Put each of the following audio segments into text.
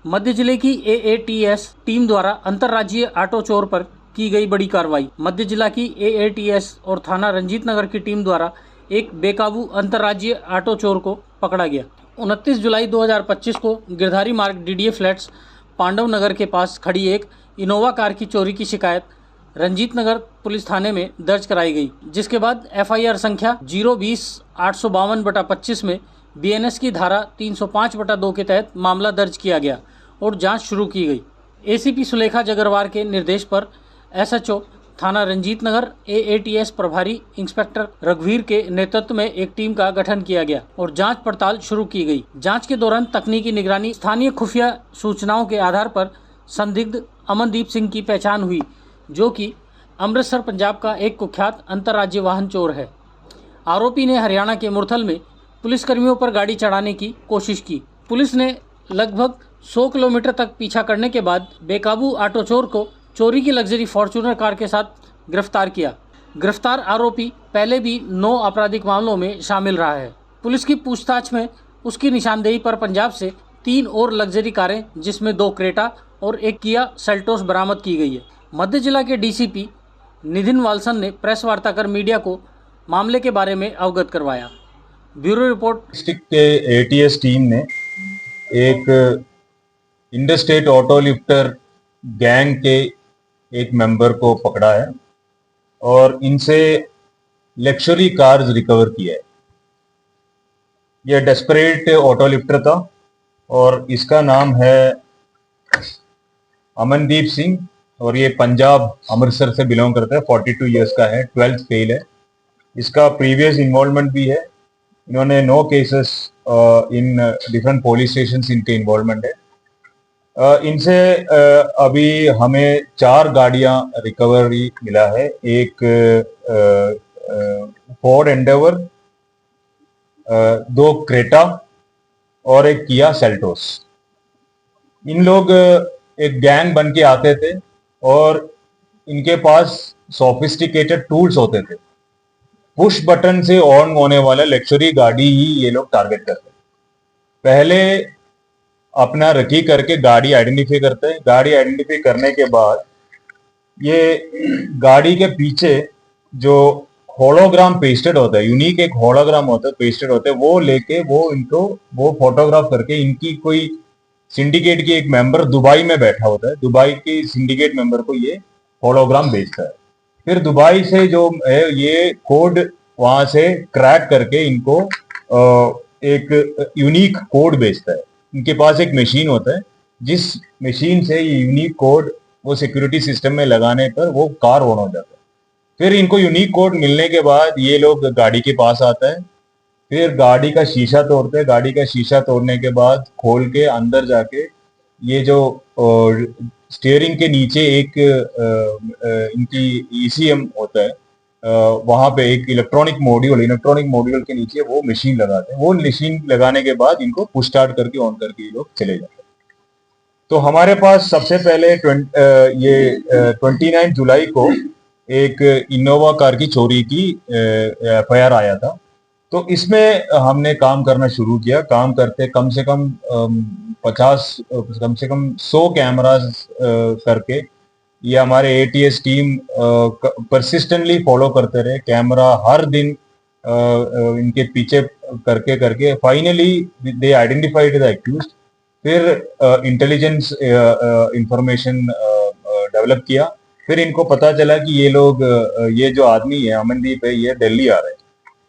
मध्य जिले की एएटीएस टीम द्वारा अंतर्राज्यीय ऑटो चोर पर की गई बड़ी कार्रवाई। मध्य जिला की एएटीएस और थाना रंजीत नगर की टीम द्वारा एक बेकाबू अंतर्राज्यीय ऑटो चोर को पकड़ा गया। 29 जुलाई 2025 को गिरधारी मार्ग डीडीए फ्लैट्स पांडव नगर के पास खड़ी एक इनोवा कार की चोरी की शिकायत रंजीत नगर पुलिस थाने में दर्ज कराई गई, जिसके बाद एफआईआर संख्या 020-852/25 में बीएनएस की धारा 305/2 के तहत मामला दर्ज किया गया और जांच शुरू की गई। एसीपी सुलेखा जगरवार के निर्देश पर एसएचओ थाना रंजीत नगर एएटीएस प्रभारी इंस्पेक्टर रघुवीर के नेतृत्व में एक टीम का गठन किया गया और जांच पड़ताल शुरू की गई। जांच के दौरान तकनीकी निगरानी स्थानीय खुफिया सूचनाओं के आधार पर संदिग्ध अमनदीप सिंह की पहचान हुई, जो कि अमृतसर पंजाब का एक कुख्यात अंतर्राज्यीय वाहन चोर है। आरोपी ने हरियाणा के मुरथल में पुलिसकर्मियों पर गाड़ी चढ़ाने की कोशिश की। पुलिस ने लगभग 100 किलोमीटर तक पीछा करने के बाद बेकाबू ऑटो चोर को चोरी की लग्जरी फॉर्च्यूनर कार के साथ गिरफ्तार किया। गिरफ्तार आरोपी पहले भी 9 आपराधिक मामलों में शामिल रहा है। पुलिस की पूछताछ में उसकी निशानदेही पर पंजाब से 3 और लग्जरी कारें, जिसमें 2 क्रेटा और एक किया सेल्टोस बरामद की गई है। मध्य जिला के डीसीपी नितिन वालसन ने प्रेस वार्ता कर मीडिया को मामले के बारे में अवगत करवाया। Bureau report. डिस्ट्रिक्ट के एटीएस टीम ने एक इंडस्टेट ऑटो लिफ्टर गैंग के एक मेंबर को पकड़ा है और इनसे लग्जरी कार्स रिकवर किया है। यह डेस्परेट ऑटो लिफ्टर था और इसका नाम है अमनदीप सिंह और ये पंजाब अमृतसर से बिलोंग करता है। 42 इयर्स का है, 12th फेल है। इसका प्रीवियस इन्वॉल्वमेंट भी है। इन्होंने 9 cases in different police station इनके इन्वॉल्वमेंट है। इनसे अभी हमें 4 गाड़ियां रिकवरी मिला है। एक फोर्ड एंडेवर, 2 क्रेटा और एक किया सेल्टोस। इन लोग एक गैंग बन के आते थे और इनके पास सोफिस्टिकेटेड टूल्स होते थे। पुश बटन से ऑन होने वाला लग्जरी गाड़ी ही ये लोग टारगेट करते हैं। पहले अपना रकी करके गाड़ी आइडेंटिफाई करते हैं। गाड़ी आइडेंटिफाई करने के बाद ये गाड़ी के पीछे जो होलोग्राम पेस्टेड होता है, यूनिक एक होलोग्राम होता है, पेस्टेड होता है, वो लेके वो फोटोग्राफ करके इनकी कोई सिंडिकेट की एक मेंबर दुबई में बैठा होता है, दुबई की सिंडिकेट मेंबर को ये होलोग्राम भेजता है। फिर दुबई से जो है ये कोड वहां से क्रैक करके इनको एक यूनिक कोड भेजता है। इनके पास एक मशीन होता है, जिस मशीन से ये यूनिक कोड वो सिक्योरिटी सिस्टम में लगाने पर वो कार ऑन हो जाता है। फिर इनको यूनिक कोड मिलने के बाद ये लोग गाड़ी के पास आता है, फिर गाड़ी का शीशा तोड़ते हैं। गाड़ी का शीशा तोड़ने के बाद खोल के अंदर जाके ये जो स्टीयरिंग के नीचे एक इनकी ईसीएम होता है, वहां पे एक इलेक्ट्रॉनिक मॉड्यूल के नीचे वो मशीन लगाते हैं। वो मशीन लगाने के बाद इनको पुश स्टार्ट करके ऑन करके ये लोग चले जाते हैं। तो हमारे पास सबसे पहले 29 जुलाई को एक इनोवा कार की चोरी की एफआईआर आया था। तो इसमें हमने काम करना शुरू किया। काम करते कम से कम 100 कैमरास करके ये हमारे एटीएस टीम परसिस्टेंटली फॉलो करते रहे। कैमरा हर दिन इनके पीछे करके करके finally they identified the accused. फिर इंटेलिजेंस इंफॉर्मेशन डेवलप किया। फिर इनको पता चला कि ये लोग ये जो आदमी है अमनदीप है, ये दिल्ली आ रहे हैं।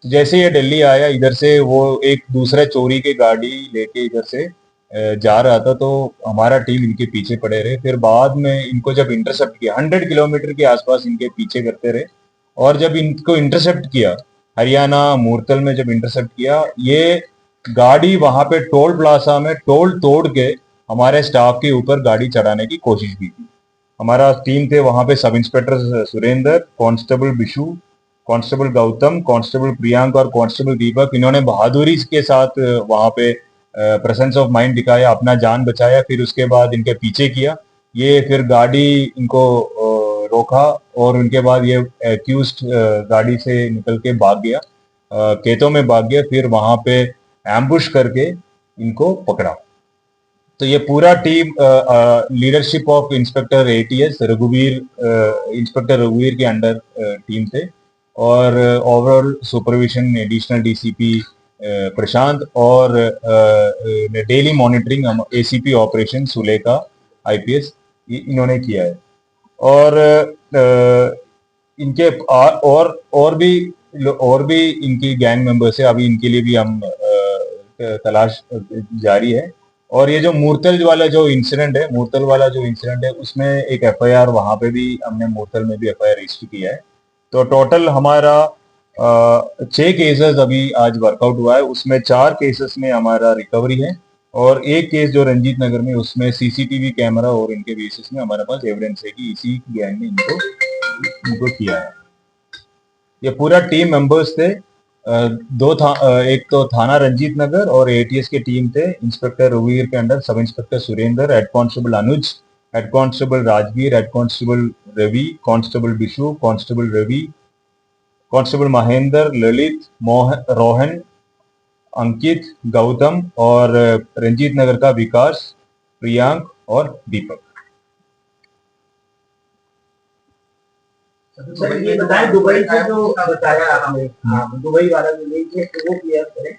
जैसे ये दिल्ली आया, इधर से वो एक दूसरा चोरी की गाड़ी लेके इधर से जा रहा था, तो हमारा टीम इनके पीछे पड़े रहे। फिर बाद में इनको जब इंटरसेप्ट किया, 100 किलोमीटर के आसपास इनके पीछे करते रहे, और जब इनको इंटरसेप्ट किया हरियाणा मुरथल में, जब इंटरसेप्ट किया, ये गाड़ी वहां पे टोल प्लाजा में टोल तोड़ के हमारे स्टाफ के ऊपर गाड़ी चढ़ाने की कोशिश की थी। हमारा टीम थे वहां पे सब inspector Surendra, constable Bishu, constable Gautam, constable Priyank और कांस्टेबल दीपक। इन्होंने बहादुरी के साथ वहां पे प्रेजेंस ऑफ माइंड दिखाया, अपना जान बचाया। फिर उसके बाद इनके पीछे किया, ये फिर गाड़ी इनको रोका और उनके बाद ये एक्यूज्ड गाड़ी से निकल के भाग गया, खेतों में भाग गया। फिर वहां पे एम्बुश करके इनको पकड़ा। तो ये पूरा team leadership of inspector ATS रघुवीर, इंस्पेक्टर रघुवीर के अंडर टीम थे, और ओवरऑल सुपरविजन एडिशनल डीसीपी प्रशांत, और daily monitoring ACP operation Sulekha IPS इन्होंने किया है। और इनके और भी इनकी गैंग मेंबर्स है, अभी इनके लिए भी हम तलाश जारी है। और ये जो मूर्तल वाला जो इंसिडेंट है उसमें एक एफआईआर वहां पे भी हमने मूर्तल में भी एफआईआर रजिस्टर किया है। तो टोटल हमारा 6 केसेस अभी आज वर्कआउट हुआ है, उसमें 4 केसेस में हमारा रिकवरी है, और एक केस जो रंजीत नगर में उसमें सीसीटीवी कैमरा और इनके बेसिस में हमारे पास एविडेंस है कि इसी गैंग ने इनको किया है। ये पूरा टीम मेंबर्स थे, एक तो थाना रंजीत नगर और एटीएस की टीम थे, इंस्पेक्टर रघुवीर के under sub inspector Surendra, head constable Anuj, head constable Rajveer, head constable Ravi, constable Bishu, constable Ravi, constable Mahendra, Lalit, Rohan, Ankit, Gautam, और रंजीत नगर का विकास, प्रियांक और दीपक। सर ये बताएं, दुबई से जो बताया हमें, दुबई वाला जो लिंक है तो वो क्लियर करें।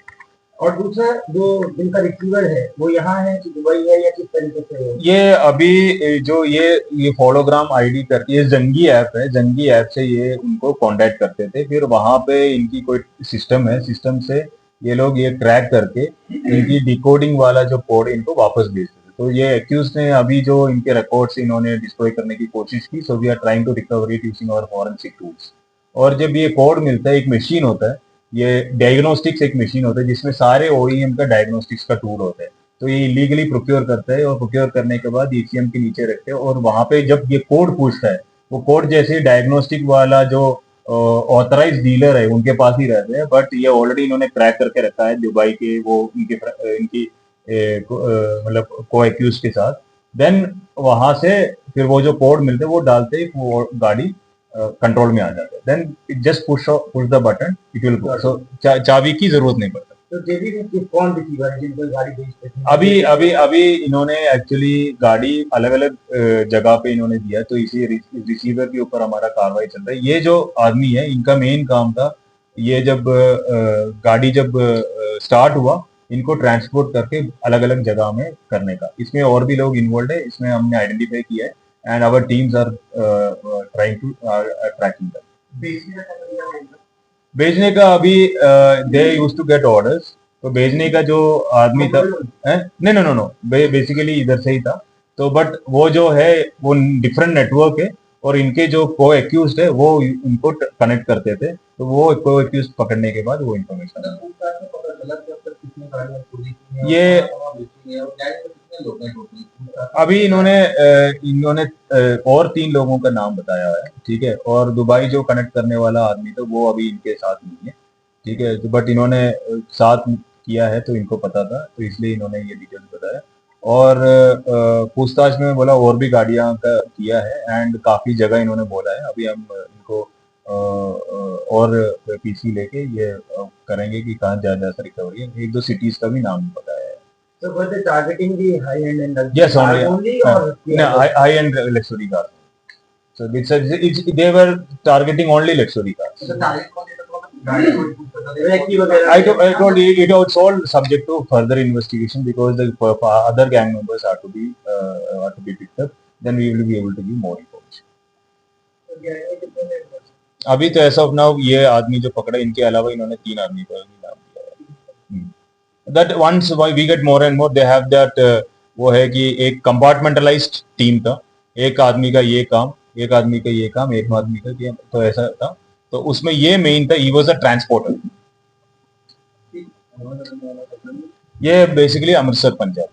और दूसरा जो जिनका रिसीवर है वो यहाँ है कि दुबई है, या किस तरीके से है? ये अभी जो ये फॉलोग्राम आईडी करके ये जंगी ऐप है, जंगी ऐप से ये उनको कांटेक्ट करते थे, फिर वहां पे इनकी कोई सिस्टम है, सिस्टम से ये लोग ये ट्रैक करके इनकी डिकोडिंग वाला जो कोड इनको वापस भेजते थे। तो ये एक्यूज ने अभी जो इनके रिकॉर्ड्स इन्होंने डिस्ट्रॉय करने की कोशिश की, so we are trying to recover it using our forensic tools. और जब ये कोड मिलता है, एक मशीन होता है, ये डायग्नोस्टिक्स एक मशीन होता है जिसमें सारे ओईएम का डायग्नोस्टिक्स का टूल होता है। तो ये इलीगली प्रोक्योर करता है, और प्रोक्योर करने के बाद ईसीएम के नीचे रखते हैं, और वहां पे जब ये कोड पूछता है, वो कोड जैसे डायग्नोस्टिक वाला जो ऑथराइज डीलर है उनके पास ही रहते हैं, बट ये ऑलरेडी इन्होंने क्रैक करके रखा है दुबई के वो इनकी मतलब को एक्यूज के साथ। देन वहां से फिर वो जो कोड मिलते हैं वो डालते ही वो गाड़ी कंट्रोल में आ जाता है। Then it just push the button, it will go. So चाबी की जरूरत नहीं पड़ती। तो जेबी में कौन रिसीवर है जिनको गाड़ी भेजते थे? अभी इन्होंने एक्चुअली गाड़ी अलग अलग जगह पे इन्होंने दिया, तो इसी रिसीवर के ऊपर हमारा कार्रवाई चल रहा है। ये जो आदमी है इनका मेन काम था, ये जब गाड़ी जब स्टार्ट हुआ, इनको ट्रांसपोर्ट करके अलग अलग जगह में करने का। इसमें और भी लोग इन्वॉल्व है, इसमें हमने आइडेंटिफाई किया है, and our teams are trying to tracking that. भेजने का अभी they use to get orders, तो भेजने का जो आदमी था, नहीं नो नो नो, बेसिकली इधर से ही था। तो बट वो जो है वो डिफरेंट नेटवर्क है, और इनके जो को एक्यूज है वो इनको कनेक्ट करते थे, तो वो को एक्यूज पकड़ने के बाद वो इन्फॉर्मेशन ये अभी इन्होंने और 3 लोगों का नाम बताया है, ठीक है। और दुबई जो कनेक्ट करने वाला आदमी था वो अभी इनके साथ नहीं है, ठीक है। बट इन्होंने साथ किया है तो इनको पता था, तो इसलिए इन्होंने ये डिटेल्स बताया। और पूछताछ में बोला और भी गाड़ियां का किया है, एंड काफी जगह इन्होंने बोला है। अभी हम इनको और पीसी लेके ये करेंगे कि कहाँ ज्यादा रिकवरी है। 1-2 सिटीज का भी नाम बताया है। So was they targeting the high-end and Yes, only. only or No, high-end luxury cars. So they were targeting only luxury cars. I told you it was all subject to further investigation, because the other gang members are to be picked up. Then we will be able to give more information. अभी तो ऐसा of now ये आदमी जो पकड़ा, इनके अलावा इन्होंने 3 आदमी को भी नाम दिया है। That once we get more and more, they have that वो है कि एक कंपार्टमेंटलाइज्ड टीम था, एक आदमी का ये काम, एक आदमी का ये काम, एक आदमी का ये, तो ऐसा था। तो उसमें ये मेन था, ही वाज अ ट्रांसपोर्टर। ये बेसिकली अमृतसर पंजाब।